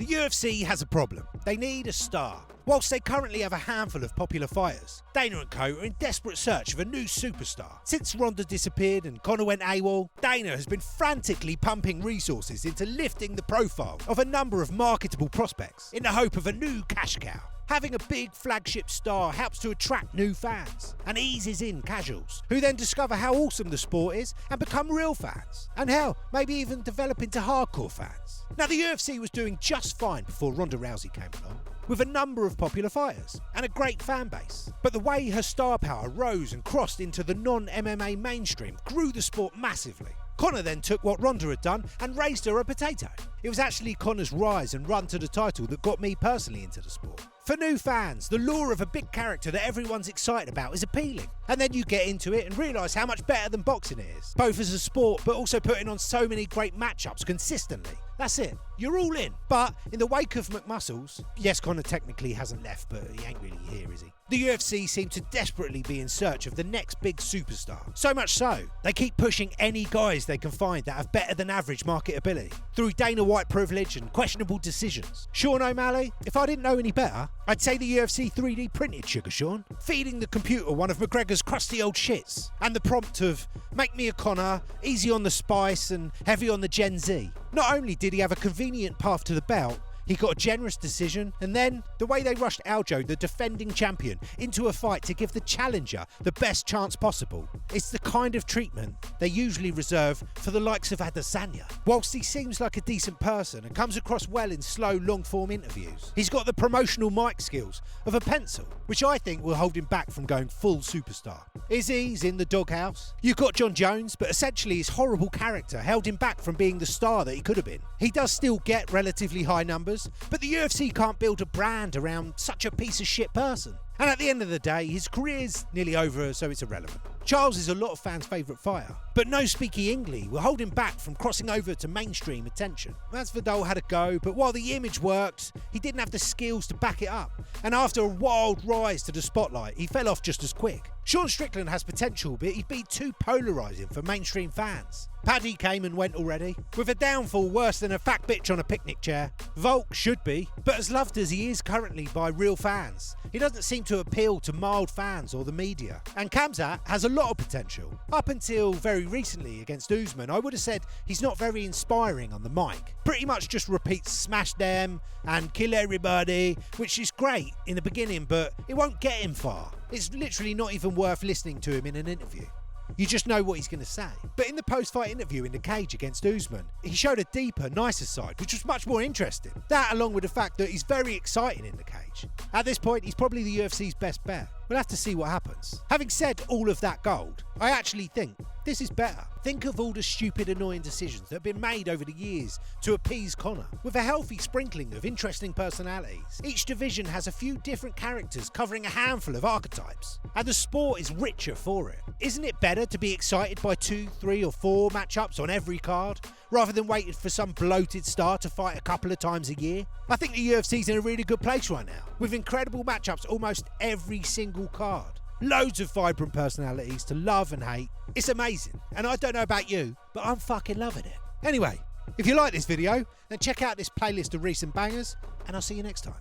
The UFC has a problem. They need a star. Whilst they currently have a handful of popular fighters, Dana & Co are in desperate search of a new superstar. Since Ronda disappeared and Conor went AWOL, Dana has been frantically pumping resources into lifting the profile of a number of marketable prospects in the hope of a new cash cow. Having a big flagship star helps to attract new fans and eases in casuals, who then discover how awesome the sport is and become real fans. And hell, maybe even develop into hardcore fans. Now, the UFC was doing just fine before Ronda Rousey came along, with a number of popular fighters and a great fan base. But the way her star power rose and crossed into the non-MMA mainstream grew the sport massively. Conor then took what Ronda had done and raised her a potato. It was actually Conor's rise and run to the title that got me personally into the sport. For new fans, the lure of a big character that everyone's excited about is appealing. And then you get into it and realise how much better than boxing it is, both as a sport but also putting on so many great matchups consistently. That's it, you're all in. But in the wake of McMuscles, yes, Conor technically hasn't left, but he ain't really here, is he? The UFC seem to desperately be in search of the next big superstar. So much so, they keep pushing any guys they can find that have better than average marketability, through Dana White privilege and questionable decisions. Sean O'Malley, if I didn't know any better, I'd say the UFC 3D printed Sugar Sean, feeding the computer one of McGregor's crusty old shits, and the prompt of, make me a Conor, easy on the spice and heavy on the Gen Z. Not only did he have a convenient path to the belt, he got a generous decision, and then the way they rushed Aljo, the defending champion, into a fight to give the challenger the best chance possible. It's the kind of treatment they usually reserve for the likes of Adesanya. Whilst he seems like a decent person and comes across well in slow, long-form interviews, he's got the promotional mic skills of a pencil, which I think will hold him back from going full superstar. Izzy's in the doghouse. You've got John Jones, but essentially his horrible character held him back from being the star that he could have been. He does still get relatively high numbers, but the UFC can't build a brand around such a piece of shit person. And at the end of the day, his career's nearly over, so it's irrelevant. Charles is a lot of fans' favourite fighter, but no Speaky Ingley will hold him back from crossing over to mainstream attention. Masvidal had a go, but while the image worked, he didn't have the skills to back it up. And after a wild rise to the spotlight, he fell off just as quick. Sean Strickland has potential, but he'd be too polarising for mainstream fans. Paddy came and went already, with a downfall worse than a fat bitch on a picnic chair. Volk should be, but as loved as he is currently by real fans, he doesn't seem to appeal to mild fans or the media. And Khamzat has a lot of potential. Up until very recently against Usman, I would have said he's not very inspiring on the mic. Pretty much just repeats smash them and kill everybody, which is great in the beginning, but it won't get him far. It's literally not even worth listening to him in an interview. You just know what he's going to say. But in the post-fight interview in the cage against Usman, he showed a deeper, nicer side, which was much more interesting. That, along with the fact that he's very exciting in the cage. At this point, he's probably the UFC's best bet. We'll have to see what happens. Having said all of that gold, I actually think this is better. Think of all the stupid, annoying decisions that have been made over the years to appease Conor. With a healthy sprinkling of interesting personalities, each division has a few different characters covering a handful of archetypes, and the sport is richer for it. Isn't it better to be excited by 2, 3 or 4 matchups on every card, rather than waiting for some bloated star to fight a couple of times a year? I think the UFC's in a really good place right now, with incredible matchups almost every single card. Loads of vibrant personalities to love and hate. It's amazing, and I don't know about you, but I'm fucking loving it. Anyway, if you like this video, then check out this playlist of recent bangers, and I'll see you next time.